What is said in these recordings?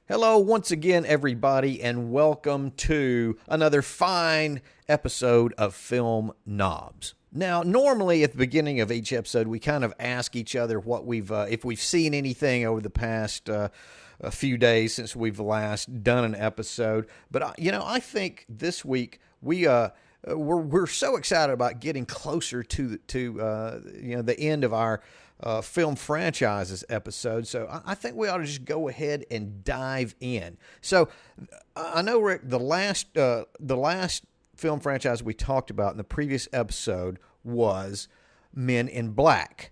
Hello, once again, everybody, and welcome to another fine episode of Film Nobs. Now, normally at the beginning of each episode, we kind of ask each other what if we've seen anything over the past a few days since we've last done an episode. But I think this week we're so excited about getting closer to the end of our film franchises episode. So I think we ought to just go ahead and dive in. So I know, Rick, the last film franchise we talked about in the previous episode was Men in Black.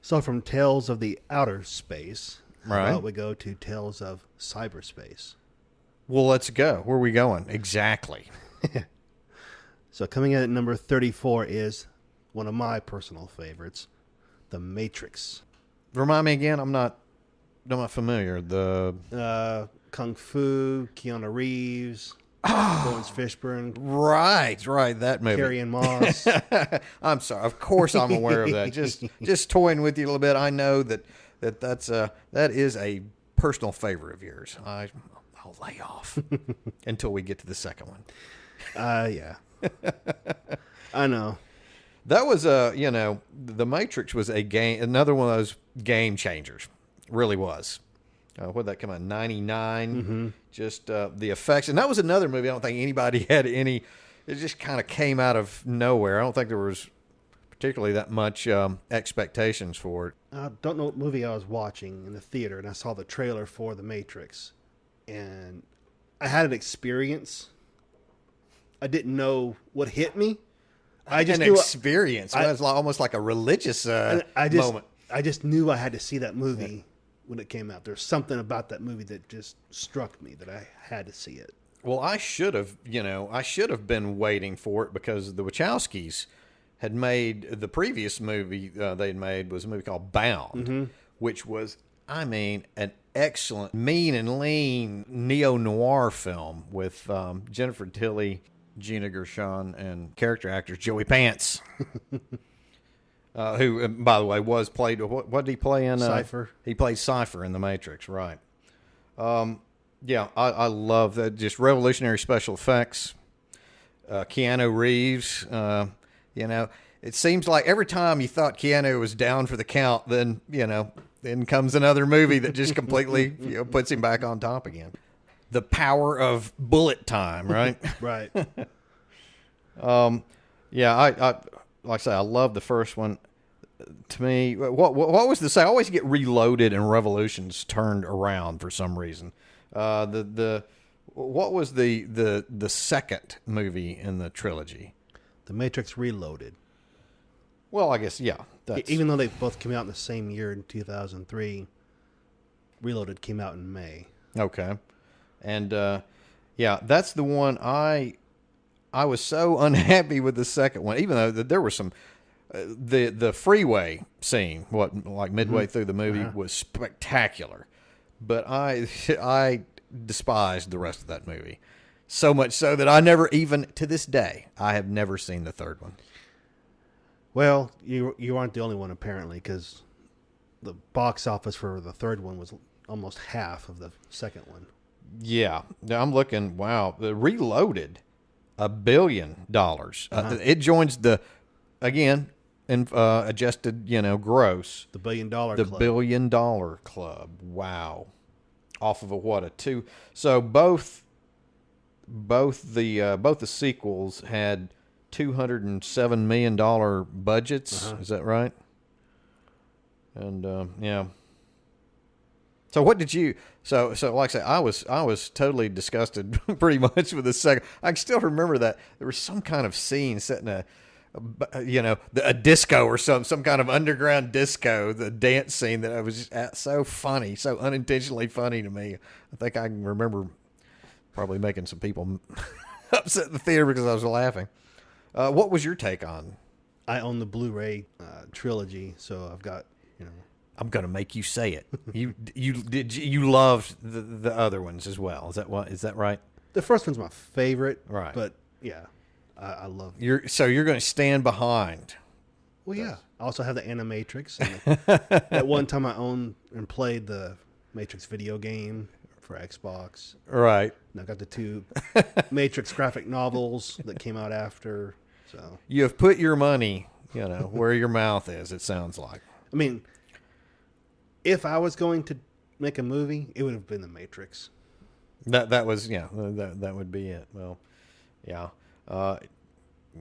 So from Tales of the Outer Space, right, how about we go to Tales of Cyberspace? Well, let's go. Where are we going? Exactly. So coming in at number 34 is one of my personal favorites, The Matrix. Remind me again. I'm not familiar. The Kung Fu, Keanu Reeves, Lawrence Fishburne. Right. That movie. Carrie-Anne Moss. I'm sorry. Of course, I'm aware of that. Just toying with you a little bit. I know that is a personal favorite of yours. I'll lay off until we get to the second one. Yeah. I know. That was The Matrix was another one of those game changers. Really was. What did that come out? 99. Mm-hmm. Just the effects, and that was another movie. I don't think anybody had any. It just kind of came out of nowhere. I don't think there was particularly that much expectations for it. I don't know what movie I was watching in the theater, and I saw the trailer for The Matrix, and I had an experience. I didn't know what hit me. I just knew experience. It was almost like a religious moment. I just knew I had to see that movie when it came out. There's something about that movie that just struck me that I had to see it. Well, I should have been waiting for it because the Wachowskis had made the previous movie they'd made was a movie called Bound, which was, an excellent, mean and lean neo-noir film with Jennifer Tilly, Gina Gershon, and character actors Joey Pants, who, by the way, what did he play in? Cypher. He played Cypher in The Matrix, right. I love that. Just revolutionary special effects. Keanu Reeves, it seems like every time you thought Keanu was down for the count, then comes another movie that just completely puts him back on top again. The power of bullet time, right? Right. I like I say, I love the first one. To me, what was the say? I always get Reloaded and Revolutions turned around for some reason. What was the second movie in the trilogy? The Matrix Reloaded. Well, I guess even though they both came out in the same year in 2003, Reloaded came out in May. Okay. And that's the one I was so unhappy with the second one, even though there were some the freeway scene, midway through the movie was spectacular, but I despised the rest of that movie so much so that I never even to this day I have never seen the third one. Well, you aren't the only one apparently, because the box office for the third one was almost half of the second one. Yeah, I'm looking. Wow, the Reloaded, $1 billion. It joins adjusted, gross, the $1 billion club. The $1 billion club. Wow, off of a 2. So both the sequels had $207 million budgets. Is that right? And yeah. So what did you? So like I say, I was totally disgusted, pretty much with the second. I can still remember that there was some kind of scene set in a disco or some kind of underground disco, the dance scene that was just so funny, so unintentionally funny to me. I think I can remember probably making some people upset in the theater because I was laughing. What was your take on? I own the Blu-ray trilogy, so I've got I'm gonna make you say it. You loved the other ones as well. Is that right? The first one's my favorite, right? But yeah, I love. You're going to stand behind. Well, yeah. I also have the Animatrix. And at one time, I owned and played the Matrix video game for Xbox. Right. And I got the 2 Matrix graphic novels that came out after. So You have put your money, where your mouth is, it sounds like. I mean, if I was going to make a movie, it would have been The Matrix. That was, that would be it. Well, yeah.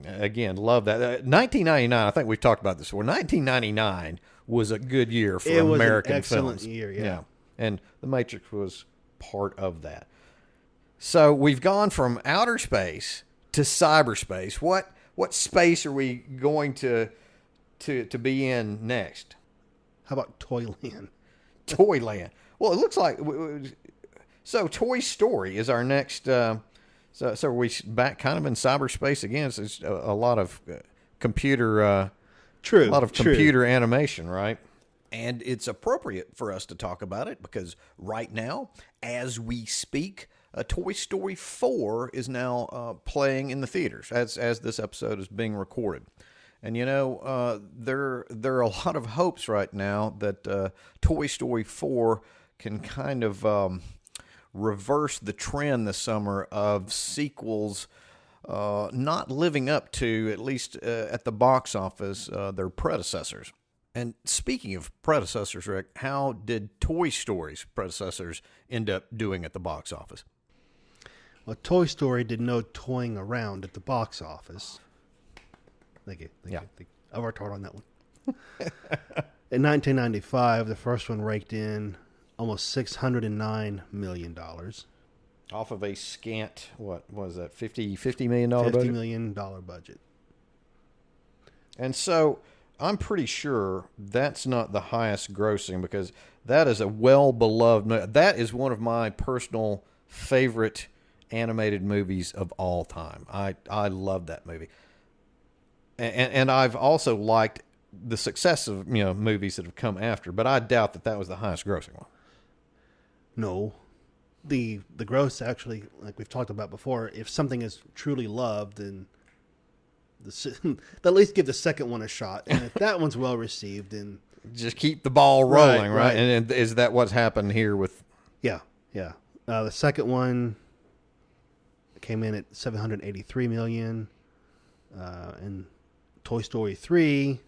Again, love that. 1999, I think we've talked about this before. 1999 was a good year for American excellent films. Year, yeah. And The Matrix was part of that. So we've gone from outer space to cyberspace. What space are we going to be in next? How about Toyland? Toyland. Well, it looks like so. Toy Story is our next. So are we back kind of in cyberspace again? So it's a lot of computer. True. A lot of computer animation, right? And it's appropriate for us to talk about it because right now, as we speak, Toy Story 4 is now playing in the theaters as this episode is being recorded. And, there are a lot of hopes right now that Toy Story 4 can kind of reverse the trend this summer of sequels not living up to, at least at the box office, their predecessors. And speaking of predecessors, Rick, how did Toy Story's predecessors end up doing at the box office? Well, Toy Story did no toying around at the box office. Thank you. I worked hard on that one. In 1995, the first one raked in almost $609 million. Off of a scant, what was that, $50 million budget? $50 million budget. And so I'm pretty sure that's not the highest grossing because that is a well-beloved, that is one of my personal favorite animated movies of all time. I love that movie. And I've also liked the success of movies that have come after, but I doubt that was the highest grossing one. No. The gross actually, like we've talked about before, if something is truly loved, then at least give the second one a shot. And if that one's well received, then just keep the ball rolling, right? Right. And is that what's happened here with? Yeah. The second one came in at $783 million, and Toy Story 3,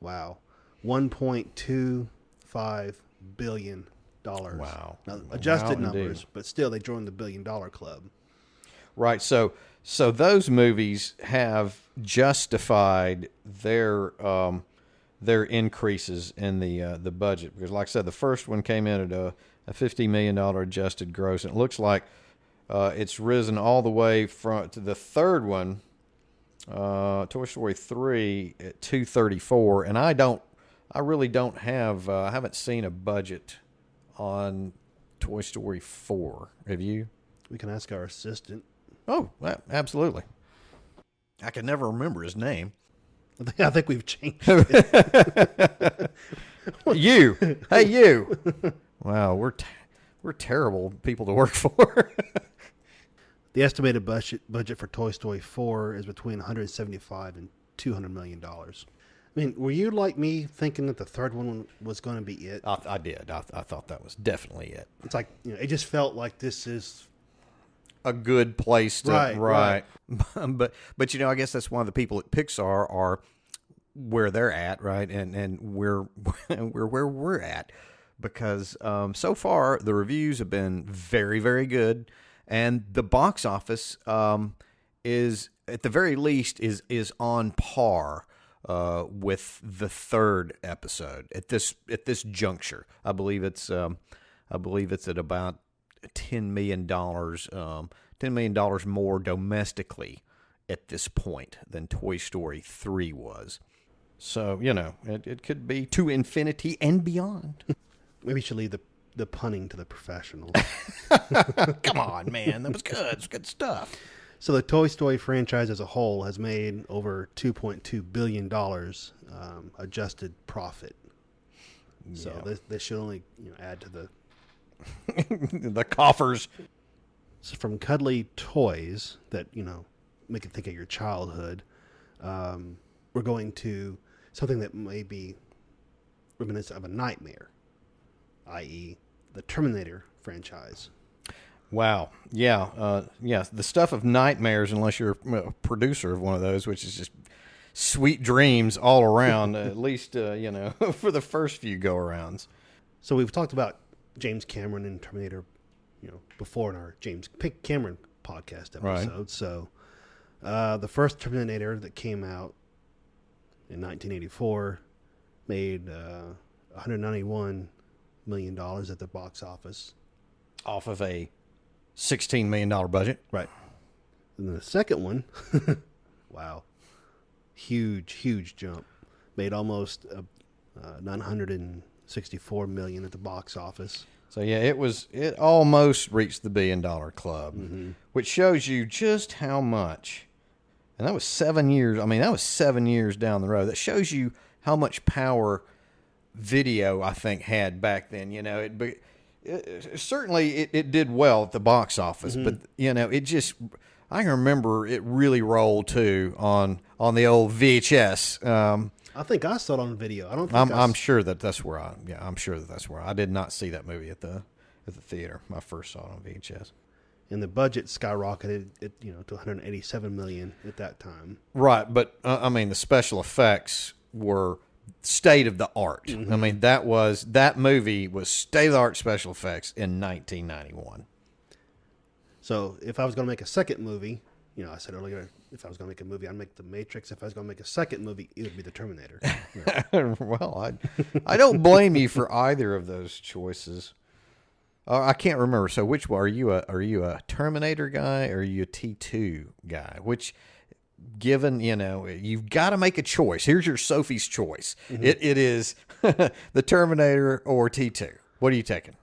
wow, $1.25 billion. Wow. Now, adjusted Wow, numbers, indeed. but still they joined the $1 billion club. Right. So those movies have justified their increases in the budget because, like I said, the first one came in at a $50 million adjusted gross, and it looks like it's risen all the way to the third one, Toy Story 3 at 234, and I really don't have I haven't seen a budget on Toy Story 4. Have you? We can ask our assistant. Oh, absolutely. I can never remember his name. I think we've changed it. You. Hey, you. Wow, we're terrible people to work for. The estimated budget for Toy Story 4 is between $175 and $200 million. I mean, were you like me thinking that the third one was going to be it? I did. I thought that was definitely it. It's like, it just felt like this is a good place to right. but I guess that's why the people at Pixar are where they're at, right? And we're where we're at because so far the reviews have been very, very good, and the box office is at the very least is on par with the third episode at this juncture. I believe it's at about $10 million more domestically at this point than Toy Story 3 was. So, it could be to infinity and beyond. Maybe you should leave the punning to the professionals. Come on, man. That was good. It's good stuff. So the Toy Story franchise as a whole has made over $2.2 billion adjusted profit. Yeah. So this should only add to the the coffers. So from cuddly toys that make you think of your childhood, we're going to something that may be reminiscent of a nightmare, i.e. the Terminator franchise. Wow. Yeah. Yeah. The stuff of nightmares, unless you're a producer of one of those, which is just sweet dreams all around, at least, for the first few go-arounds. So we've talked about James Cameron and Terminator, before in our James Cameron podcast episode. Right. So the first Terminator that came out in 1984 made $191 million at the box office. Off of a $16 million budget. Right. And then the second one, wow, huge jump. Made almost $964 million at the box office. So yeah, it almost reached the $1 billion club, which shows you just how much. And that was 7 years. I mean, that was 7 years down the road. That shows you how much power video, I think, had back then. Certainly it did well at the box office, but it just, I can remember it really rolled too on the old VHS. I think I saw it on video. I'm sure that's where I did not see that movie at the theater. I first saw it on VHS. And the budget skyrocketed to $187 million at that time. Right, but I mean the special effects were state of the art. I mean that movie was state of the art special effects in 1991. So if I was going to make a second movie, I said earlier, if I was going to make a movie, I'd make The Matrix. If I was going to make a second movie, it would be The Terminator. Well, I don't blame you for either of those choices. I can't remember. So which one are you a Terminator guy or are you a T2 guy? Which, given, you've got to make a choice. Here's your Sophie's choice. It is the Terminator or T2. What are you taking?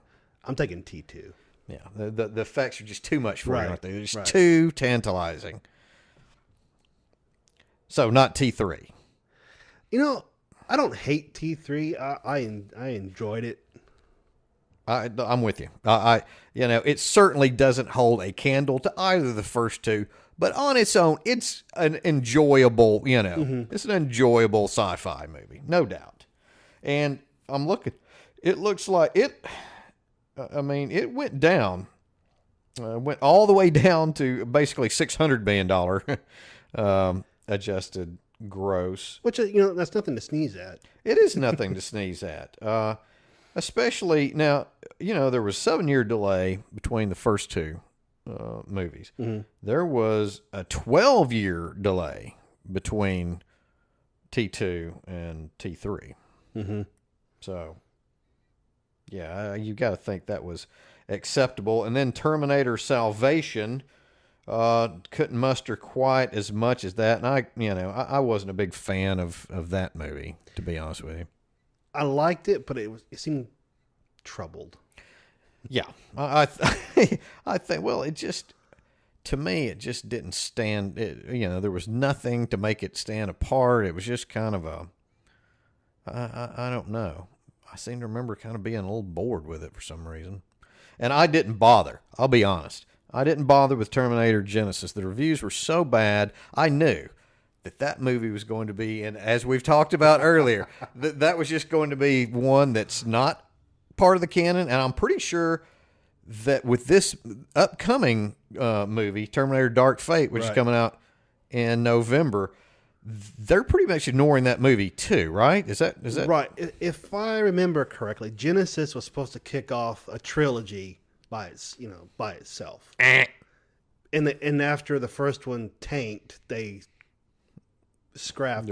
I'm taking T2. Yeah, the effects are just too much for you, aren't they? They're just too tantalizing. So not T3. I don't hate T3. I enjoyed it. I'm with you. It certainly doesn't hold a candle to either of the first two, but on its own, it's an enjoyable, it's an enjoyable sci-fi movie, no doubt. And I'm looking, it looks like it, it went down, went all the way down to basically $600 million adjusted gross. Which, that's nothing to sneeze at. It is nothing to sneeze at. Especially now, there was a 7-year delay between the first two movies. There was a 12-year delay between T2 and T3. So, yeah, you got to think that was acceptable. And then Terminator Salvation couldn't muster quite as much as that. And I wasn't a big fan of that movie, to be honest with you. I liked it, but it seemed troubled. Yeah, I think. Well, to me, it just didn't stand. There was nothing to make it stand apart. It was just kind of I don't know. I seem to remember kind of being a little bored with it for some reason, and I didn't bother. I'll be honest. I didn't bother with Terminator Genesis. The reviews were so bad. I knew that movie was going to be, and as we've talked about earlier, that was just going to be one that's not part of the canon. And I'm pretty sure that with this upcoming movie, Terminator Dark Fate, which is coming out in November, they're pretty much ignoring that movie too, right? Is that right? If I remember correctly, Genesis was supposed to kick off a trilogy by itself, and after the first one tanked, they scrapped.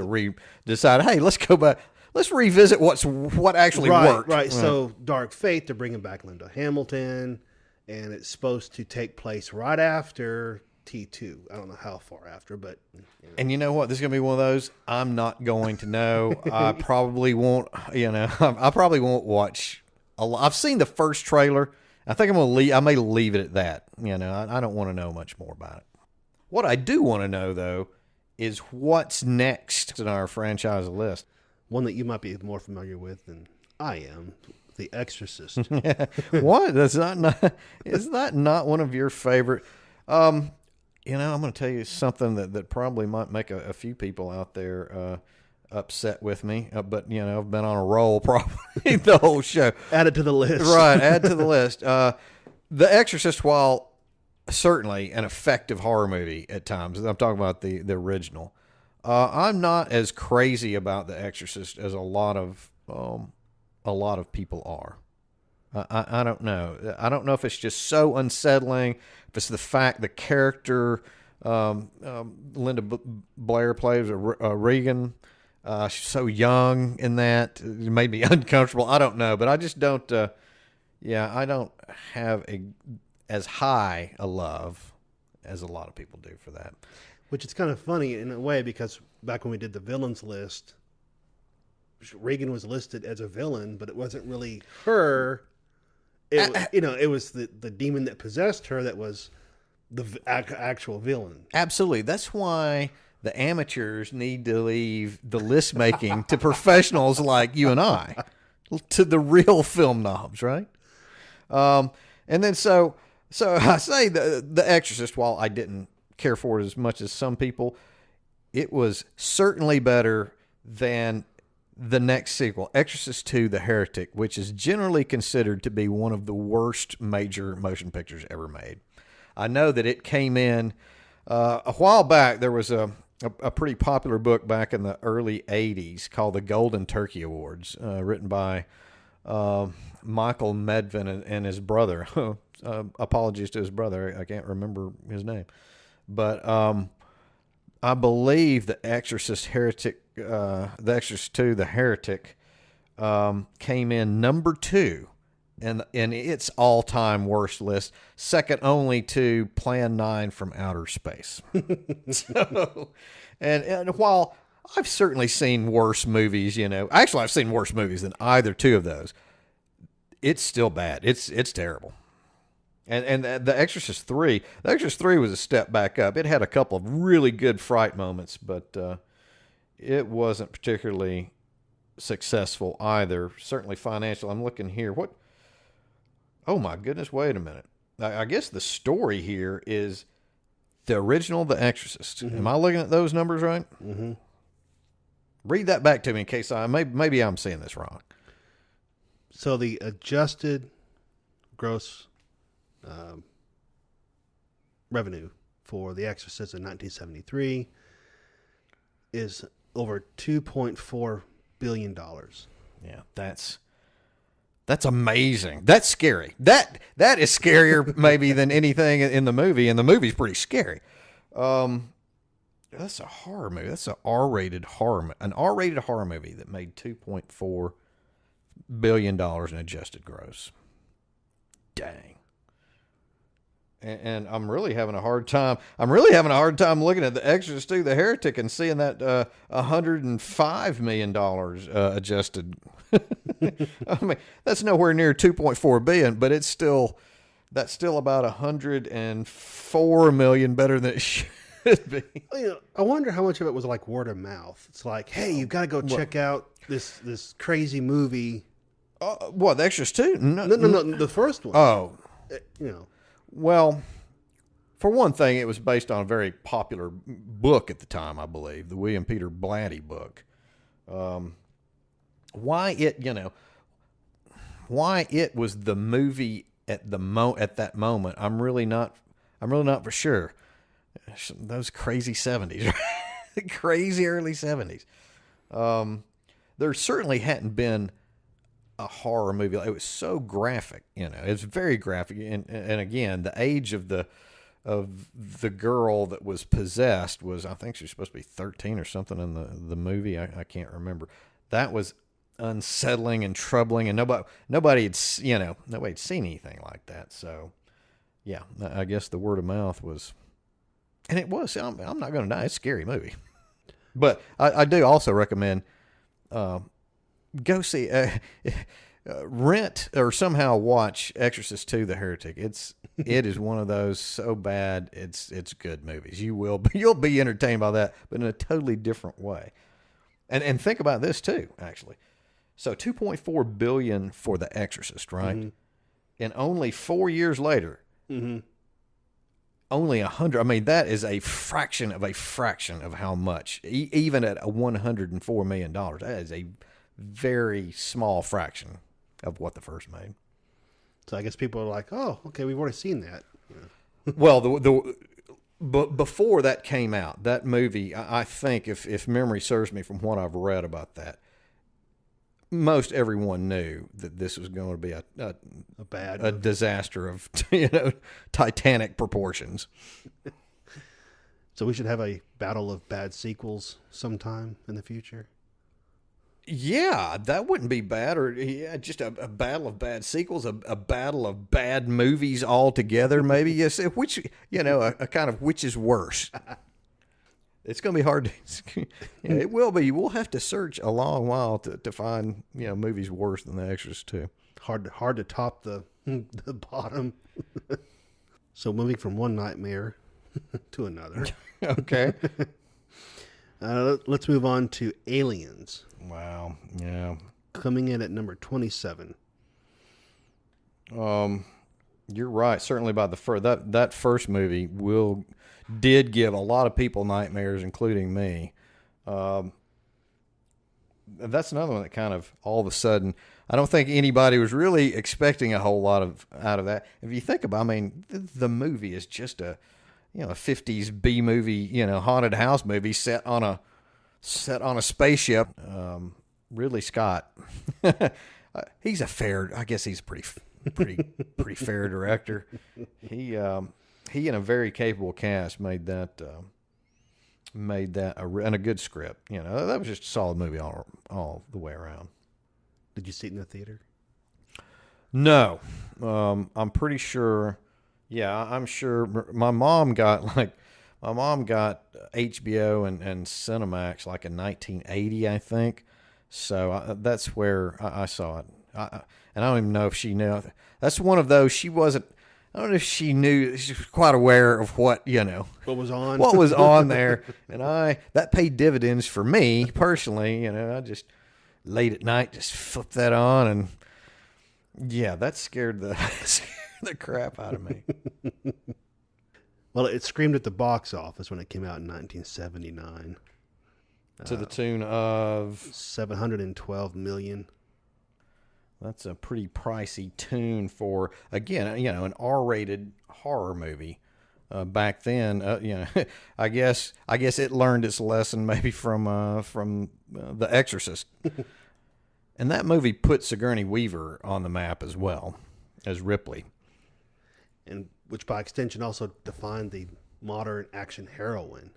Decided, hey, let's go back. Let's revisit what actually worked. Right. So Dark Fate, they're bringing back Linda Hamilton, and it's supposed to take place right after T2. I don't know how far after, but. And you know what? This is going to be one of those I'm not going to know. I probably won't. I probably won't watch. I've seen the first trailer. I think I'm going to leave. I may leave it at that. I don't want to know much more about it. What I do want to know though is what's next in our franchise list. One that you might be more familiar with than I am, The Exorcist. What? Is that not one of your favorite? I'm going to tell you something that probably might make a few people out there upset with me, but I've been on a roll probably the whole show. Add it to the list. Right, add to the list. The Exorcist, while certainly an effective horror movie at times, I'm talking about the original. I'm not as crazy about The Exorcist as a lot of people are. I don't know. I don't know if it's just so unsettling. If it's the fact the character Linda Blair plays Regan, she's so young in that, it made me uncomfortable. I don't know, but I just don't. I don't have as high a love as a lot of people do for that. Which is kind of funny in a way, because back when we did the villains list, Regan was listed as a villain, but it wasn't really her. It was the demon that possessed her that was the actual villain. Absolutely. That's why the amateurs need to leave the list making to professionals like you and I, to the real film knobs, right? And then so I say the Exorcist, while I didn't care for it as much as some people, it was certainly better than the next sequel, Exorcist II: The Heretic, which is generally considered to be one of the worst major motion pictures ever made. I know that it came in a while back. There was a pretty popular book back in the early 80s called The Golden Turkey Awards, written by Michael Medvin and his brother. Apologies to his brother. I can't remember his name. But I believe The Exorcist The Exorcist II: The Heretic came in number 2 in its all-time worst list, second only to Plan 9 from Outer Space. So, and while I've certainly seen worse movies, actually I've seen worse movies than either two of those, it's still bad. It's terrible. And The Exorcist 3, The Exorcist 3 was a step back up. It had a couple of really good fright moments, but it wasn't particularly successful either, certainly financial. I'm looking here. Oh my goodness, wait a minute. I guess the story here is the original The Exorcist. Mm-hmm. Am I looking at those numbers right? Mm-hmm. Read that back to me in case maybe I'm seeing this wrong. So the adjusted gross revenue for The Exorcist in 1973 is over $2.4 billion. Yeah, that's amazing. That's scary. That is scarier maybe than anything in the movie, and the movie's pretty scary. That's a horror movie. That's an R-rated horror movie that made $2.4 billion in adjusted gross. Dang. And I'm really having a hard time. Looking at The Exorcist II: The Heretic and seeing that $105 million adjusted. I mean, that's nowhere near $2.4 billion, but that's still about $104 million better than it should be. I wonder how much of it was like word of mouth. It's like, hey, you've got to go check out this crazy movie. What, The Exorcist II? No, the first one. Oh, Well, for one thing, it was based on a very popular book at the time, I believe, the William Peter Blatty book. Why it was the movie at that moment, I'm really not for sure. Those crazy 70s, right? Crazy early 70s. There certainly hadn't been a horror movie. It was so graphic, it was very graphic, and again, the age of the girl that was possessed was, I think she was supposed to be 13 or something in the movie. I can't remember. That was unsettling and troubling, and nobody had seen anything like that. So yeah, I guess the word of mouth was, and it was. I'm not going to deny it's a scary movie, but I do also recommend go see, rent or somehow watch Exorcist II: The Heretic. It is one of those so bad it's good movies. You'll be entertained by that, but in a totally different way. And think about this too, actually. So $2.4 billion for The Exorcist, right? Mm-hmm. And only 4 years later, mm-hmm. only 100. I mean, that is a fraction of how much, even at a $104 million, that is a very small fraction of what the first made. So I guess people are like, oh, okay, we've already seen that. Well, but before that came out, that movie, I think, if memory serves me from what I've read about that, most everyone knew that this was going to be a disaster of Titanic proportions. So we should have a battle of bad sequels sometime in the future. Yeah, that wouldn't be bad. Or just a battle of bad sequels, a battle of bad movies altogether. Maybe yes, which a kind of which is worse. It's going to be hard to. It will be. We'll have to search a long while to find movies worse than The Exorcist 2. Hard to top the bottom. So moving from one nightmare to another. Okay. Let's move on to Aliens. Wow. Yeah. Coming in at number 27. You're right. Certainly by that first movie did give a lot of people nightmares, including me. That's another one that kind of all of a sudden, I don't think anybody was really expecting a whole lot out of that. If you think about, I mean, the movie is just a 50s B movie, haunted house movie set on a spaceship. Ridley Scott, he's a pretty fair director. He and a very capable cast made that and a good script. That was just a solid movie all the way around. Did you see it in the theater? No, I'm pretty sure. Yeah, I'm sure my mom got HBO and Cinemax like in 1980, I think. So that's where I saw it. And I don't even know if she knew. That's one of those she wasn't. I don't know if she knew. She was quite aware of what was on. What was on there, and that paid dividends for me personally. I just late at night just flipped that on, and yeah, that scared the crap out of me. Well, it screamed at the box office when it came out in 1979. To the tune of $712 million. That's a pretty pricey tune for, again, an R-rated horror movie. Back then, I guess it learned its lesson maybe from The Exorcist. And that movie put Sigourney Weaver on the map as well as Ripley. And which by extension also defined the modern action heroine.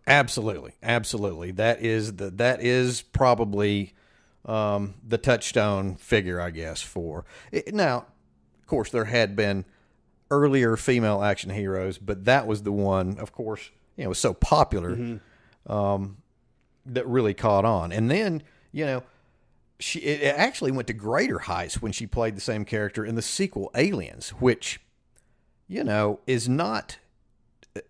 Absolutely. That is probably the touchstone figure, I guess, for it. Now, of course, there had been earlier female action heroes, but that was the one, of course, was so popular that really caught on. And then, it actually went to greater heights when she played the same character in the sequel, Aliens, which, is not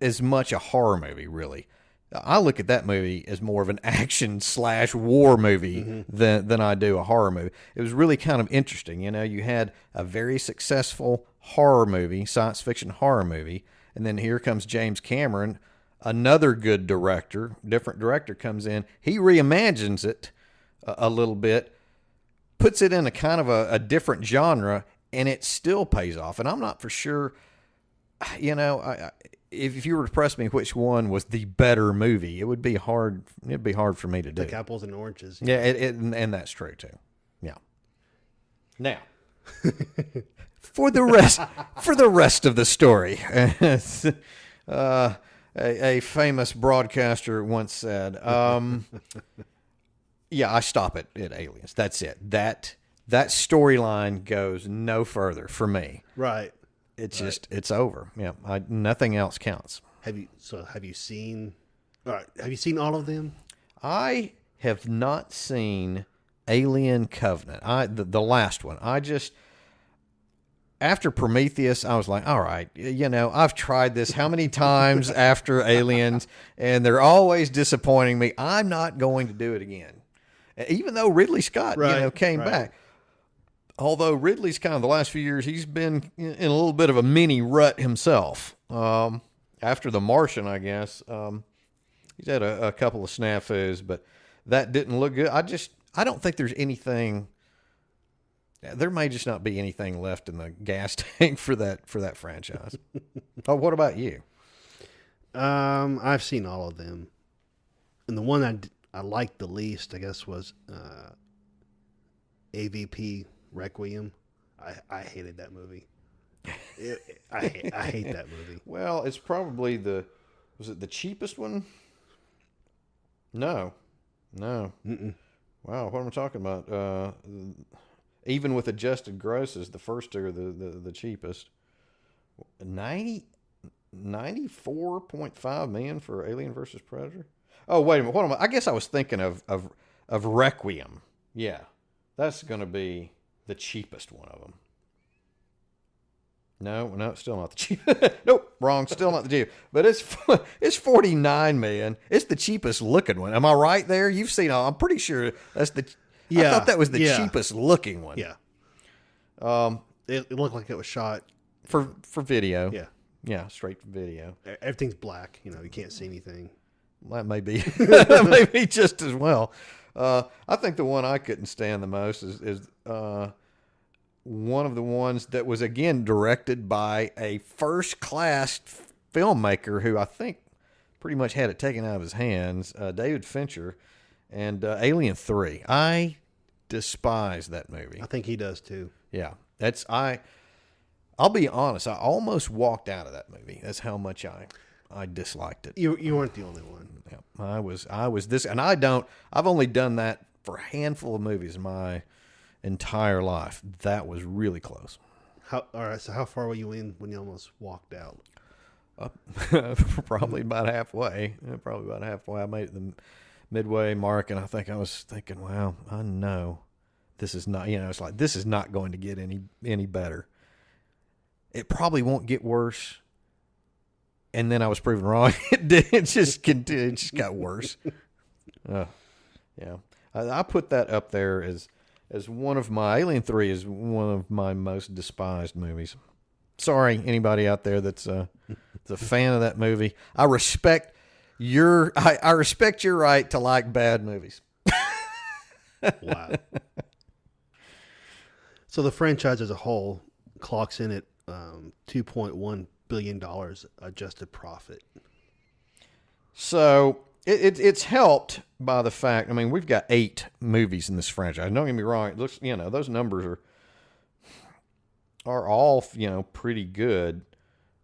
as much a horror movie, really. I look at that movie as more of an action/war movie than I do a horror movie. It was really kind of interesting. You had a very successful horror movie, science fiction horror movie, and then here comes James Cameron, another good director, different director comes in. He reimagines it a little bit, puts it in a kind of a different genre, and it still pays off. And I'm not for sure, if you were to press me which one was the better movie, it would be hard. It'd be hard for me to do. Like apples and oranges. Yeah, and that's true too. Yeah. Now, for the rest of the story, a famous broadcaster once said, "Yeah, I stop at Aliens. That's it. That storyline goes no further for me. Right. It's just it's over. Yeah, nothing else counts." Have you seen? All right. Have you seen all of them? I have not seen Alien Covenant. The last one. After Prometheus, I was like, all right, I've tried this how many times after Aliens, and they're always disappointing me. I'm not going to do it again. Even though Ridley Scott, came back. Although Ridley's kind of the last few years, he's been in a little bit of a mini rut himself. after The Martian, I guess. He's had a couple of snafus, but that didn't look good. I don't think there's anything. There may just not be anything left in the gas tank for that franchise. Oh, what about you? I've seen all of them, and the one I liked the least, I guess, was AVP Requiem. I hated that movie. I hate that movie. Well, it's probably was it the cheapest one? No. Mm-mm. Wow, what am I talking about? Even with adjusted grosses, the first two are the cheapest. 94.5 million for Alien versus Predator. Oh, wait a minute. What am I guess I was thinking of Requiem. Yeah, that's going to be the cheapest one of them. No, still not the cheapest. Nope, wrong. Still not the cheapest. But it's 49 million. It's the cheapest looking one. Am I right there? You've seen. I'm pretty sure that's the. Yeah, I thought that was the cheapest looking one. Yeah. It looked like it was shot for video. Yeah. Yeah, straight from video. Everything's black. You can't see anything. That may be that may be just as well. I think the one I couldn't stand the most is one of the ones that was again directed by a first-class filmmaker who I think pretty much had it taken out of his hands, David Fincher, and Alien 3. I despise that movie. I think he does too. Yeah, I'll be honest. I almost walked out of that movie. That's how much I disliked it. You weren't the only one. Yeah, I was this, and I've only done that for a handful of movies in my entire life. That was really close. All right. So how far were you in when you almost walked out? Probably about halfway. Probably about halfway. I made it the midway mark, and I think I was thinking, "Wow, I know this is not. It's like this is not going to get any better. It probably won't get worse." And then I was proven wrong. It did. It just continued. It just got worse. Yeah. I put that up there as one of my Alien 3 is one of my most despised movies. Sorry, anybody out there that's a fan of that movie. I respect your right to like bad movies. Wow. So the franchise as a whole clocks in at $2.1 billion adjusted profit. So it's helped by the fact. I mean, we've got 8 movies in this franchise. Don't get me wrong. It looks, those numbers are all pretty good.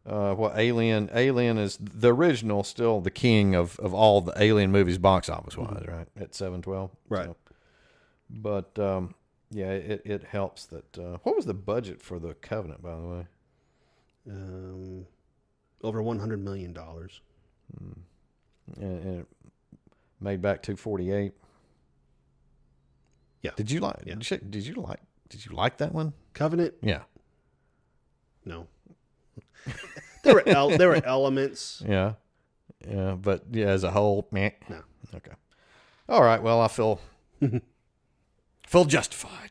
Alien is the original, still the king of all the Alien movies box office wise, right? At 712, right? So, but it helps that. What was the budget for the Covenant, by the way? Over $100 million. And it made back 248. Yeah. Did you like? Yeah. Did you like that one? Covenant? Yeah. No. There were elements. Yeah. Yeah, but as a whole, meh. No. Okay. All right. Well, I feel justified.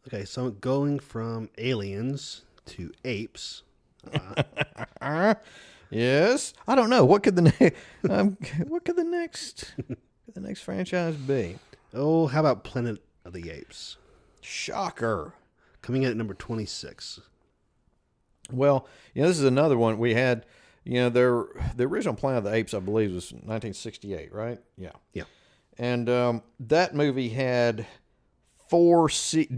Okay, so going from aliens to apes. Yes. I don't know. What could the next franchise be? Oh, how about Planet of the Apes? Shocker. Coming in at number 26. Well, this is another one we had. The original Planet of the Apes, I believe, was 1968, right? Yeah. Yeah. And that movie had 4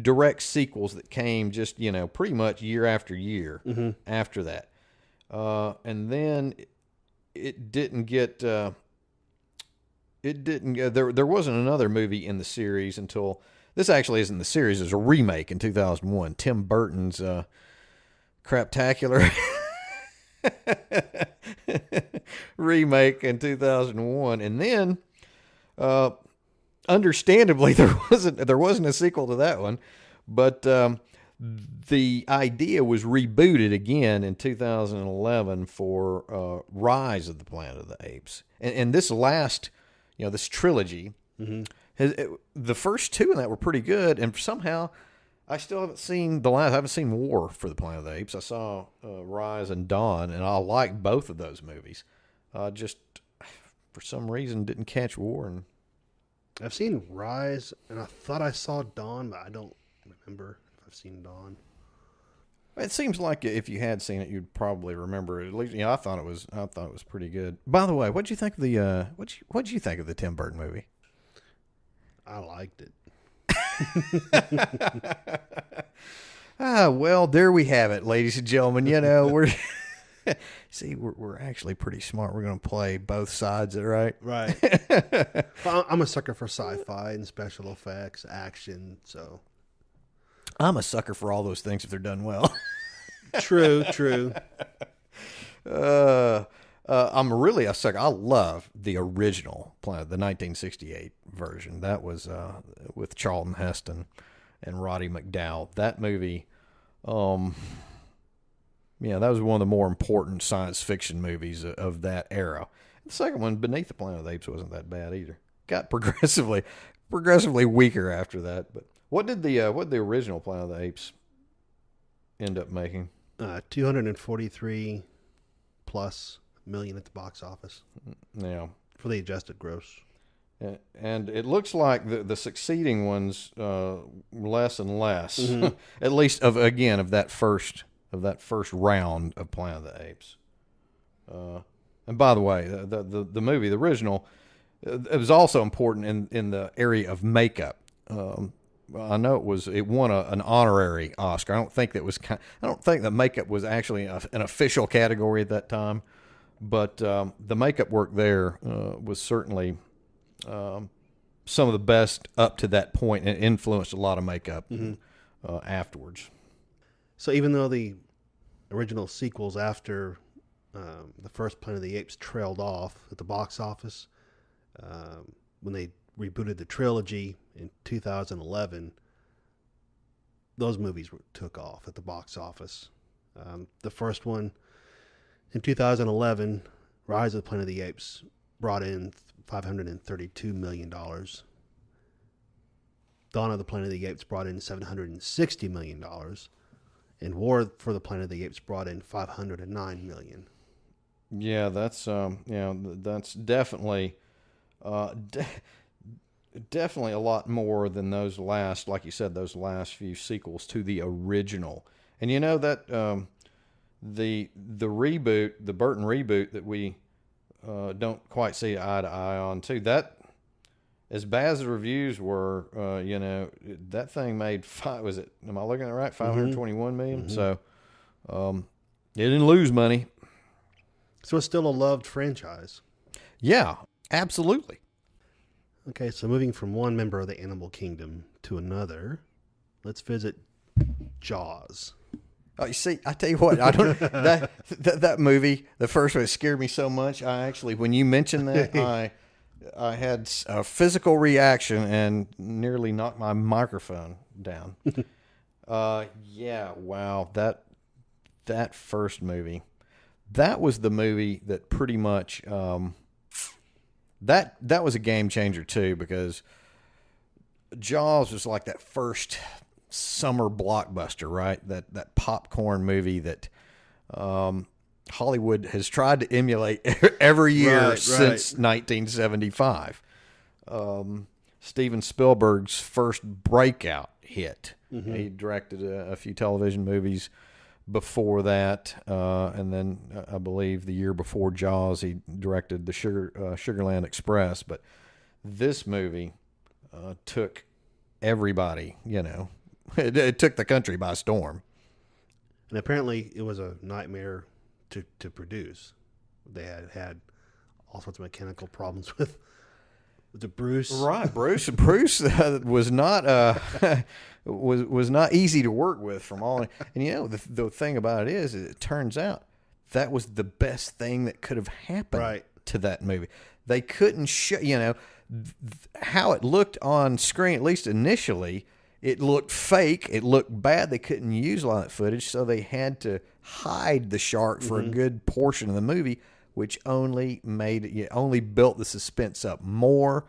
direct sequels that came just, pretty much year after year after that. And then it didn't get, there wasn't another movie in the series until, this actually isn't the series, it was a remake in 2001, Tim Burton's Craptacular remake in 2001. And then, understandably, there wasn't a sequel to that one, but the idea was rebooted again in 2011 for Rise of the Planet of the Apes, and this last, this trilogy, the first 2 in that were pretty good, and somehow I still haven't seen the last. I haven't seen War for the Planet of the Apes. I saw Rise and Dawn, and I like both of those movies. Just for some reason didn't catch War. And I've seen Rise, and I thought I saw Dawn, but I don't remember if I've seen Dawn. it seems like if you had seen it, you'd probably remember it. At least, I thought it was. I thought it was pretty good. By the way, what'd you think of the? What'd you think of the Tim Burton movie? I liked it. Well, there we have it, ladies and gentlemen. We're actually pretty smart. We're going to play both sides, right? Right. Well, I'm a sucker for sci-fi and special effects, action. So I'm a sucker for all those things if they're done well. true. I'm really a sucker. I love the original Planet, the 1968 version. That was with Charlton Heston and Roddy McDowall. That movie, that was one of the more important science fiction movies of that era. The second one, Beneath the Planet of the Apes, wasn't that bad either. Got progressively weaker after that. But what did the original Planet of the Apes end up making? 243 plus million at the box office. Yeah, for the adjusted gross. And it looks like the succeeding ones less and less, at least of that first round of Planet of the Apes. And by the way, the movie, the original, it was also important in the area of makeup. I know it won an honorary Oscar. I don't think that makeup was actually an official category at that time, but the makeup work there was certainly some of the best up to that point, and influenced a lot of makeup afterwards. So even though the original sequels after the first Planet of the Apes trailed off at the box office, when they rebooted the trilogy in 2011, those movies took off at the box office. The first one in 2011, Rise of the Planet of the Apes, brought in $532 million. Dawn of the Planet of the Apes brought in $760 million. And War for the Planet of the Apes brought in $509 million. Yeah, that's definitely definitely a lot more than those last, like you said, those last few sequels to the original. And that the reboot, the Burton reboot that we don't quite see eye to eye on too. That, as bad as the reviews were, that thing made am I looking at it right? 521 million. So, it didn't lose money. So it's still a loved franchise. Yeah, absolutely. Okay, so moving from one member of the animal kingdom to another, let's visit Jaws. Oh, you see, I tell you what, I don't that movie, the first one, scared me so much. When you mentioned that, I had a physical reaction and nearly knocked my microphone down. Wow, that first movie, that was the movie that pretty much that was a game changer too, because Jaws was like that first summer blockbuster, right? That popcorn movie that Hollywood has tried to emulate every year since 1975. Steven Spielberg's first breakout hit. He directed a few television movies before that, and then I believe the year before Jaws, he directed the Sugarland Express. But this movie took everybody, it took the country by storm. And apparently it was a nightmare to produce. They had all sorts of mechanical problems with the Bruce. Right, Bruce was not was not easy to work with from all. And the thing about it is, it turns out that was the best thing that could have happened to that movie. They couldn't show, how it looked on screen, at least initially. It looked fake. It looked bad. They couldn't use a lot of that footage, so they had to hide the shark for a good portion of the movie, which only built the suspense up more.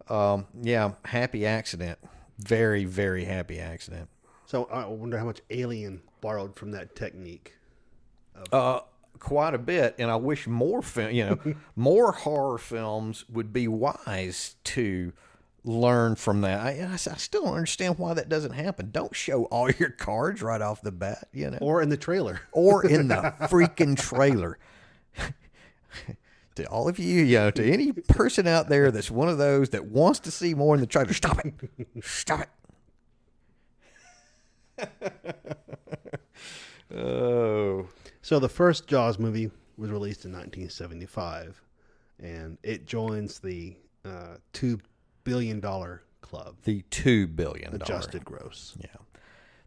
Happy accident. Very, very happy accident. So I wonder how much Alien borrowed from that technique. Quite a bit, and I wish more more horror films would be wise to learn from that. I still don't understand why that doesn't happen. Don't show all your cards right off the bat, Or in the trailer. Or in the freaking trailer. To all of you, to any person out there that's one of those that wants to see more in the trailer, stop it. Stop it. Oh. So the first Jaws movie was released in 1975, and it joins the $2 billion club. The $2 billion adjusted gross. Yeah.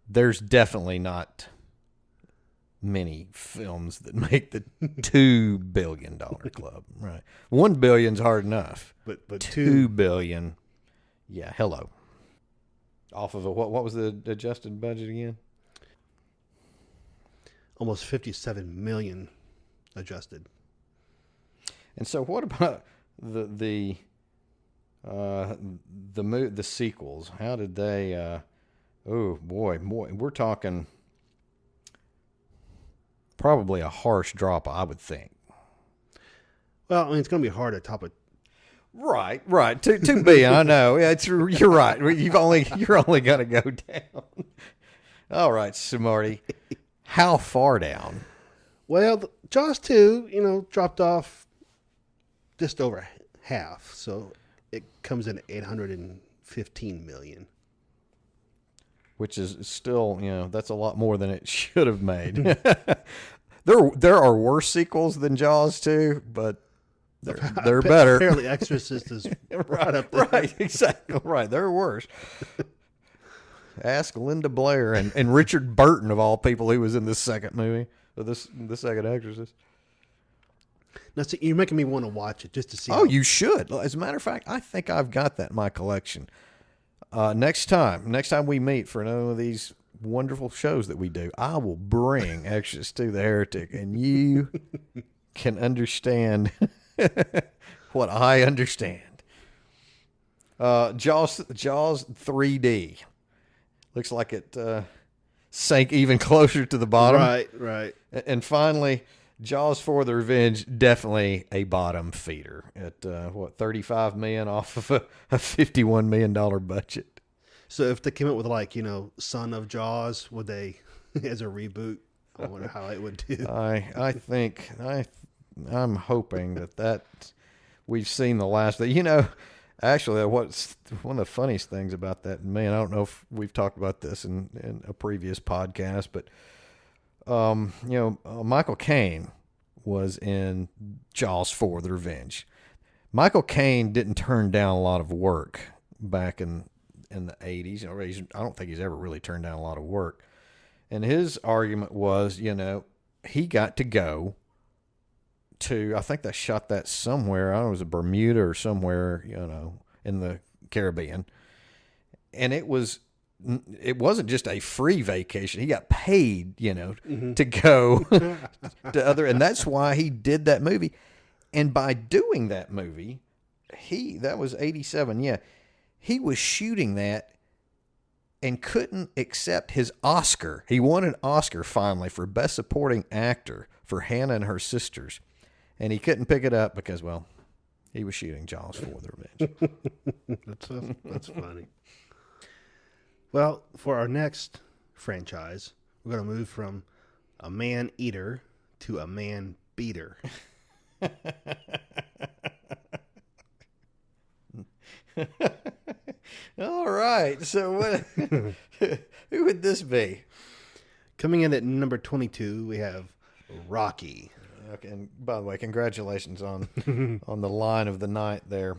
There's definitely not many films that make the $2 billion club. Right. $1 billion's hard enough. But $2 billion. Yeah, hello. Off of what was the adjusted budget again? Almost 57 million adjusted. And so what about the sequels? How did they oh boy, we're talking probably a harsh drop, I would think. Well, I mean, it's going to be hard to top it. Right. $2 billion, I know. You're right. You're only going to go down. All right, Smarty. How far down? Well, Jaws 2, dropped off just over half, so it comes in at $815 million. Which is still, that's a lot more than it should have made. There are worse sequels than Jaws 2, but they're better. Apparently, Exorcist is right up there. Right, exactly. Right, they're worse. Ask Linda Blair and Richard Burton, of all people, who was in this second movie, or the second Exorcist. Now, see, you're making me want to watch it just to see. Oh, you should. As a matter of fact, I think I've got that in my collection. Next time we meet for another of these wonderful shows that we do, I will bring Exorcist 2 the Heretic, and you can understand what I understand. Jaws 3D. Looks like it sank even closer to the bottom. Right. And finally, Jaws 4: The Revenge, definitely a bottom feeder at $35 million off of a $51 million budget. So if they came up with Son of Jaws, would they, as a reboot? I wonder how it would do. I'm hoping that we've seen the last. Actually, what's one of the funniest things about that, man, I don't know if we've talked about this in a previous podcast, but, Michael Caine was in Jaws 4: The Revenge. Michael Caine didn't turn down a lot of work back in the 80s. I don't think he's ever really turned down a lot of work. And his argument was, he got to go to, I think they shot that somewhere. I don't know, it was Bermuda or somewhere, in the Caribbean. And it wasn't just a free vacation. He got paid, to go to other, and that's why he did that movie. And by doing that movie, that was 87. Yeah. He was shooting that and couldn't accept his Oscar. He won an Oscar finally for Best Supporting Actor for Hannah and Her Sisters. And he couldn't pick it up because, he was shooting Jaws 4: The Revenge. That's funny. Well, for our next franchise, we're going to move from a man-eater to a man-beater. All right. So who would this be? Coming in at number 22, we have Rocky. Okay, and by the way, congratulations on the line of the night there.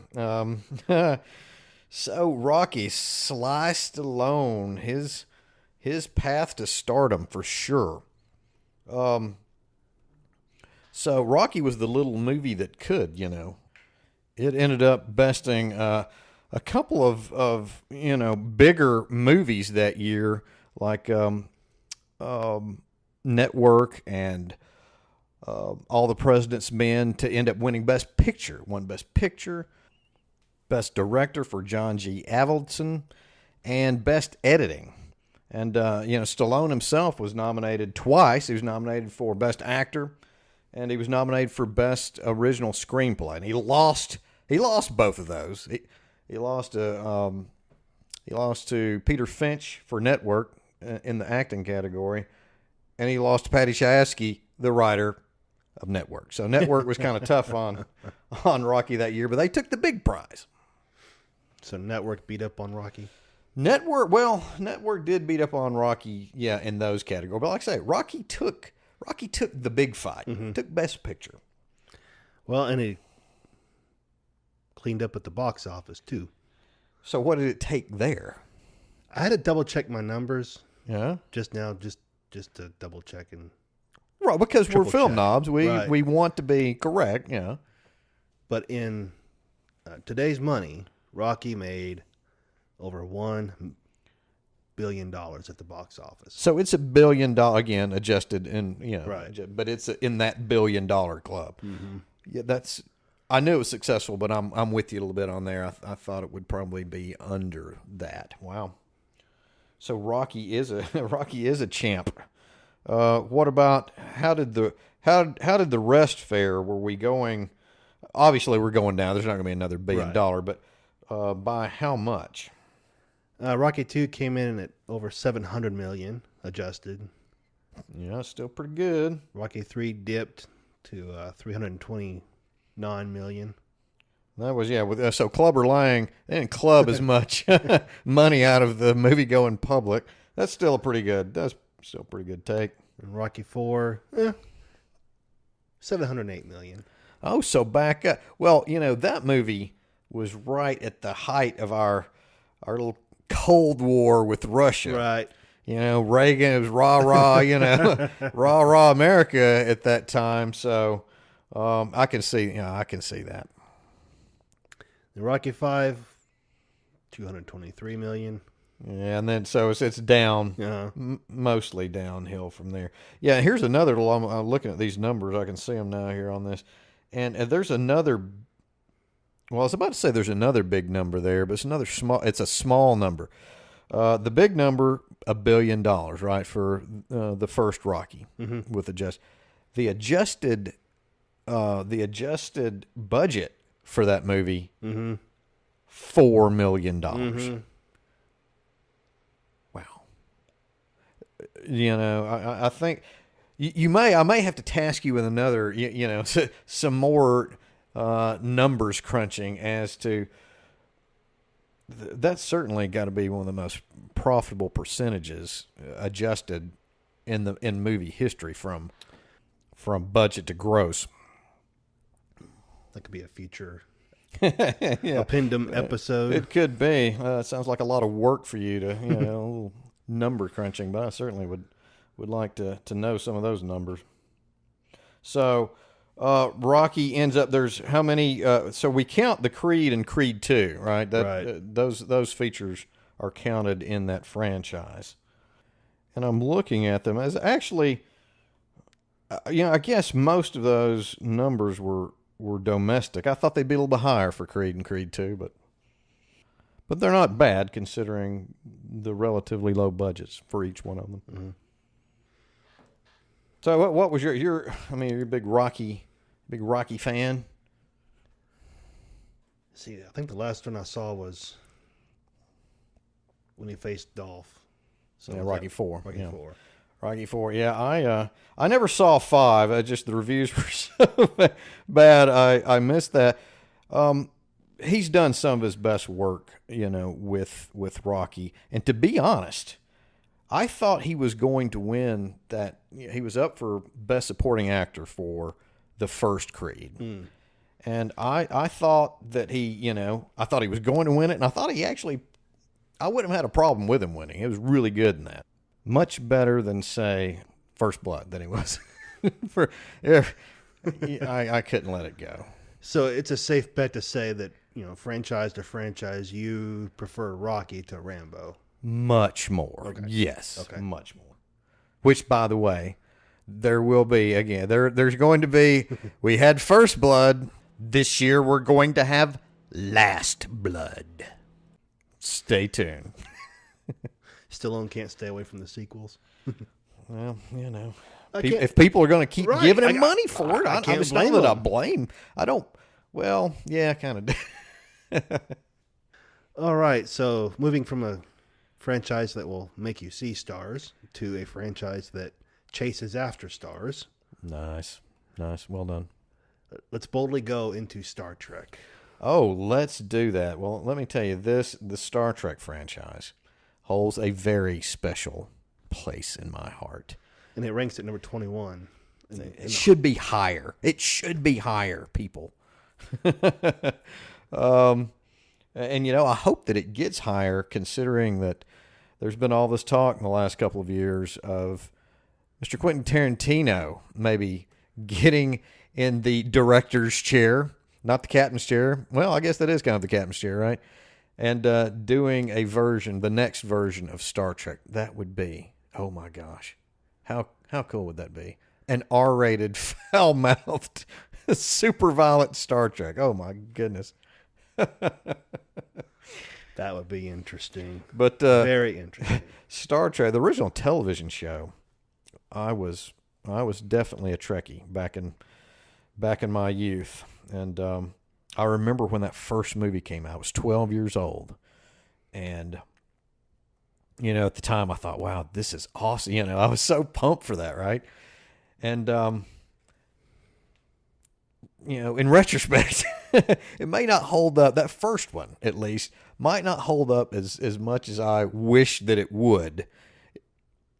So Rocky, Sly Stallone, his path to stardom for sure. So Rocky was the little movie that could, It ended up besting a couple of bigger movies that year, like Network and All the President's Men, to end up winning Best Picture. Won Best Picture, Best Director for John G. Avildsen, and Best Editing. And, Stallone himself was nominated twice. He was nominated for Best Actor, and he was nominated for Best Original Screenplay. And he lost both of those. He lost to Peter Finch for Network in the acting category, and he lost to Patty Chayefsky, the writer of Network. So Network was kind of tough on Rocky that year, but they took the big prize. So Network beat up on Rocky? Network did beat up on Rocky, yeah, in those categories. But like I say, Rocky took the big fight, took Best Picture. Well, and he cleaned up at the box office too. So what did it take there? I had to double check my numbers. Yeah, just now, just to double check and right, because we're film check. knobs, we want to be correct. Yeah, but in today's money, Rocky made over $1 billion at the box office. So it's $1 billion again, adjusted, and right. But it's in that $1 billion club. Mm-hmm. Yeah, I knew it was successful, but I'm with you a little bit on there. I thought it would probably be under that. Wow. So Rocky is a champ. What about how did the rest fare? Were we going? Obviously, we're going down. There's not going to be another $1 billion, but by how much? Rocky 2 came in at over $700 million adjusted. Yeah, still pretty good. Rocky 3 dipped to $329 million. That was, so Clubber Lang, they didn't club as much money out of the movie going public. That's still pretty good take. And Rocky 4, $708 million. Oh, so back up. Well, that movie was right at the height of our little Cold War with Russia. Right. Reagan, it was rah-rah, rah-rah America at that time. So I can see that. The Rocky 5, $223 million. Yeah, and then so it's down, mostly downhill from there. Yeah, here's another. I'm looking at these numbers. I can see them now here on this, and there's another. Well, I was about to say there's another big number there, but it's another small. It's a small number. The big number, $1 billion, right, for the first Rocky with the adjusted budget for that movie, $4 million. Wow. I think I may have to task you with another, some more numbers crunching as to that's certainly got to be one of the most profitable percentages adjusted in movie history from budget to gross. That could be a future appendum episode. It could be. It sounds like a lot of work for you to, a little number crunching, but I certainly would like to know some of those numbers. So Rocky ends up, there's how many, so we count the Creed and Creed 2, right? Right. Those features are counted in that franchise. And I'm looking at them as actually, I guess most of those numbers were domestic. I thought they'd be a little bit higher for Creed and Creed 2, but they're not bad considering the relatively low budgets for each one of them. Mm-hmm. So what was you're a big Rocky fan? See, I think the last one I saw was when he faced Dolph. So yeah, Rocky 4. Rocky 4. Rocky 4. Yeah, I never saw 5. Just the reviews were so bad. I missed that. He's done some of his best work, with Rocky. And to be honest, I thought he was going to win that. He was up for Best Supporting Actor for the first Creed. Mm. And I thought that I thought he was going to win it. And I thought I wouldn't have had a problem with him winning. He was really good in that. Much better than, say, First Blood than he was. I couldn't let it go. So it's a safe bet to say that, franchise to franchise, you prefer Rocky to Rambo. Much more. Okay. Yes. Okay. Much more. Which, by the way, there will be, again, there's going to be, we had First Blood. This year we're going to have Last Blood. Stay tuned. Stallone can't stay away from the sequels. Well, you know, I can't- if people are going to keep Right, giving him I- money for it, I I can't it's blame not that I them. blame. I don't. Well, yeah, kind of. All right, so moving from a franchise that will make you see stars to a franchise that chases after stars, Nice. Well done. let's boldly go into Star Trek. Oh, let's do that. Well, let me tell you this, the Star Trek franchise holds a very special place in my heart. And it ranks at number 21. It should be higher. It should be higher, people. And, you know, I hope that it gets higher considering that there's been all this talk in the last couple of years of Mr. Quentin Tarantino maybe getting in the director's chair, not the captain's chair. Well, I guess that is kind of the captain's chair, right? And doing a version, the next version of Star Trek. That would be, oh my gosh, how cool would that be? An R-rated, foul-mouthed, super violent Star Trek. Oh my goodness. That would be interesting. But Very interesting. Star Trek, the original television show, I was definitely a Trekkie back in my youth, and I remember when that first movie came out. I was 12 years old, and you know, at the time I thought, "Wow, this is awesome!" You know, I was so pumped for that, right? And you know, in retrospect, it may not hold up. That first one, at least, might not hold up as much as I wish that it would.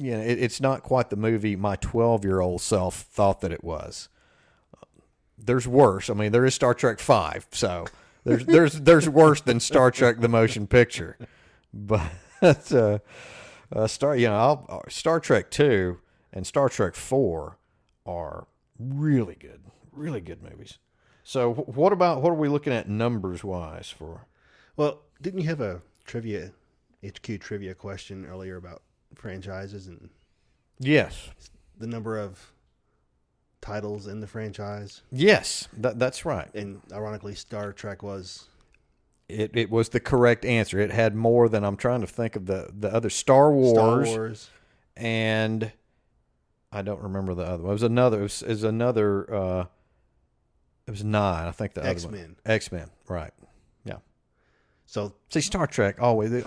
You know, it's not quite the movie my 12-year-old self thought that it was. There's worse. I mean, there is Star Trek 5, so there's worse than Star Trek the motion picture. But Star Trek 2 and Star Trek 4 are really good movies. So what are we looking at numbers wise for? Well, didn't you have a HQ trivia question earlier about franchises and Yes. the number of titles in the franchise? Yes, that's right. And ironically, Star Trek was... It was the correct answer. It had more than, I'm trying to think of the other, Star Wars. And I don't remember the other one. It was 9, I think, the other X-Men. one. X-Men, right. Yeah. So See, Star Trek, always.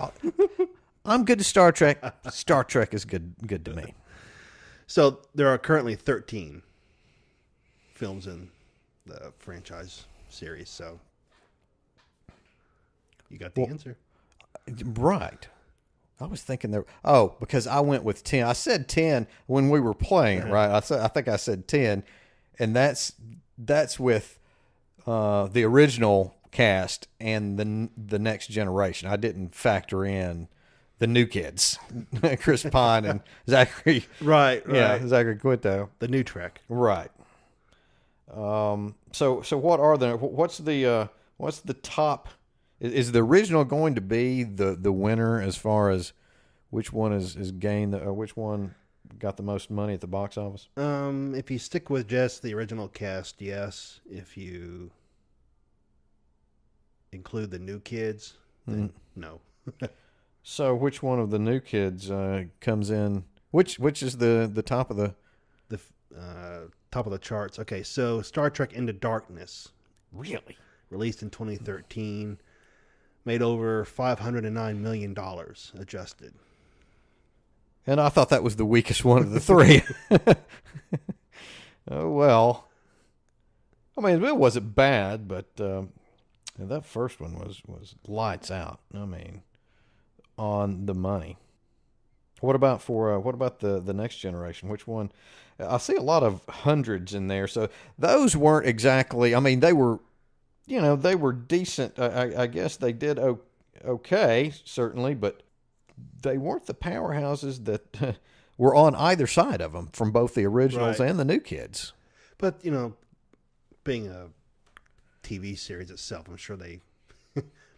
I'm good to Star Trek. Star Trek is good to me. So there are currently 13 films in the franchise series. So you got the answer. Right. I was thinking there. Oh, because I went with 10. I said 10 when we were playing, right? I think I said 10, and that's with the original cast and the next generation. I didn't factor in the new kids, Chris Pine and Zachary. Right. Yeah, Zachary Quinto. The new Trek. Right. So what's the top? Is the original going to be the winner as far as which one is gained, or which one got the most money at the box office? If you stick with just the original cast, yes. If you include the new kids, then no. So which one of the new kids comes in? Which is the top of the top of the charts? Okay, so Star Trek Into Darkness, really? released in 2013, made over $509 million adjusted. And I thought that was the weakest one of the three. Oh, well. I mean, it wasn't bad, but that first one was lights out. I mean, on the money. What about the next generation? Which one? I see a lot of hundreds in there. So those weren't exactly, I mean, they were decent. I guess they did okay, certainly, but they weren't the powerhouses that were on either side of them from both the originals and the new kids. But, being a TV series itself, I'm sure they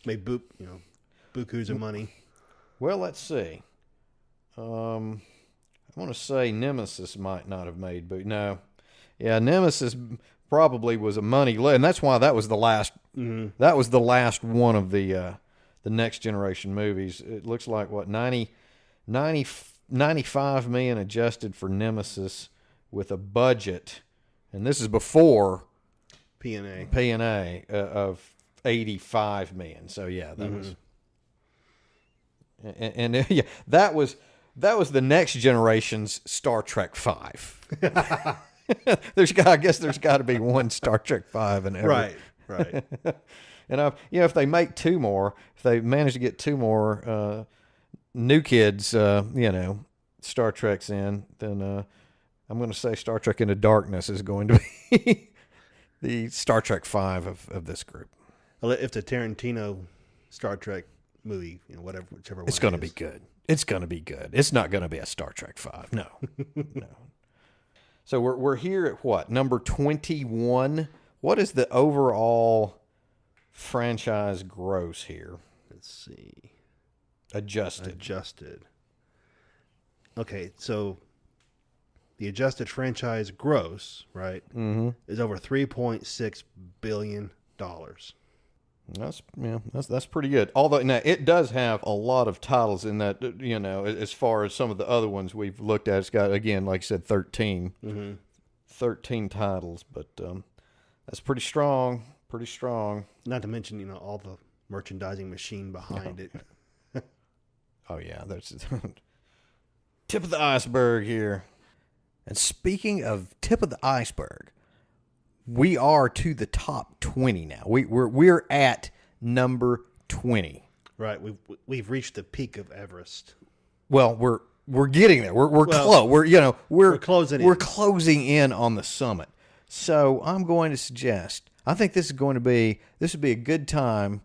made bukus of money. Well, let's see. I want to say Nemesis might not have made, but no. Yeah, Nemesis probably was a money, and that's why that was the last. Mm-hmm. That was the last one of the next generation movies. It looks like what 90 $95 million adjusted for Nemesis with a budget, and this is before P&A of $85 million. So yeah, that was, and yeah, that was the next generation's Star Trek V. I guess there's got to be one Star Trek V in every. Right. And if they make two more, if they manage to get two more new kids, Star Trek's in, then I'm going to say Star Trek Into Darkness is going to be the Star Trek V of this group. If the Tarantino Star Trek movie, whichever one, it's going to be good. It's going to be good. It's not going to be a Star Trek V. No. So we're here at what, number 21? What is the overall franchise gross here? Let's see. Adjusted. Okay, so the adjusted franchise gross, right, is over $3.6 billion. That's pretty good. Although now it does have a lot of titles in that, as far as some of the other ones we've looked at, it's got, again, like I said, 13 titles, but that's pretty strong. Not to mention, all the merchandising machine behind it. Oh yeah, there's tip of the iceberg here. And speaking of tip of the iceberg, we are to the top 20 now. We're at number 20. Right, we've reached the peak of Everest. Well, we're getting there. We're close. We're closing in. We're closing in on the summit. So I'm going to suggest, I think this would be a good time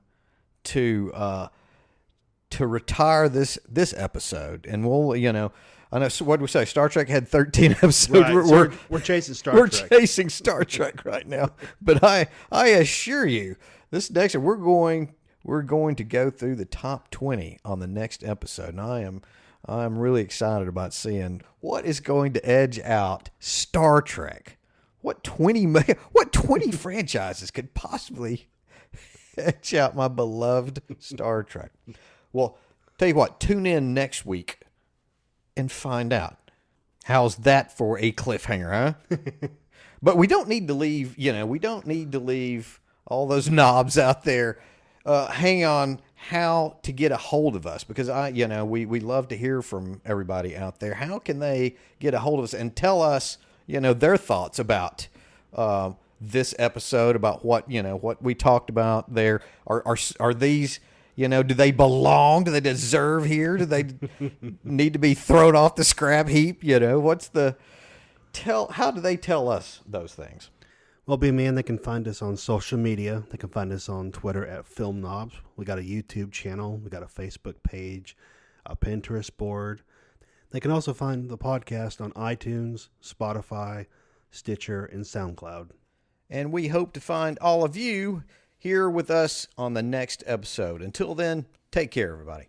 to retire this episode, and we'll I know. So what did we say? Star Trek had 13 episodes. Right. We're chasing Star Trek. We're chasing Star Trek right now. But I assure you, this next we're going to go through the top 20 on the next episode, and I'm really excited about seeing what is going to edge out Star Trek. What 20 franchises could possibly edge out my beloved Star Trek? Well, tell you what, tune in next week and find out. How's that for a cliffhanger, huh? But we don't need to leave, all those knobs out there. Hang on how to get a hold of us, because we love to hear from everybody out there. How can they get a hold of us and tell us, their thoughts about this episode, about what we talked about there? Are these, do they belong? Do they deserve here? Do they need to be thrown off the scrap heap? How do they tell us those things? Well, they can find us on social media. They can find us on Twitter at Film Nobs. We got a YouTube channel. We got a Facebook page, a Pinterest board. They can also find the podcast on iTunes, Spotify, Stitcher, and SoundCloud. And we hope to find all of you here with us on the next episode. Until then, take care, everybody.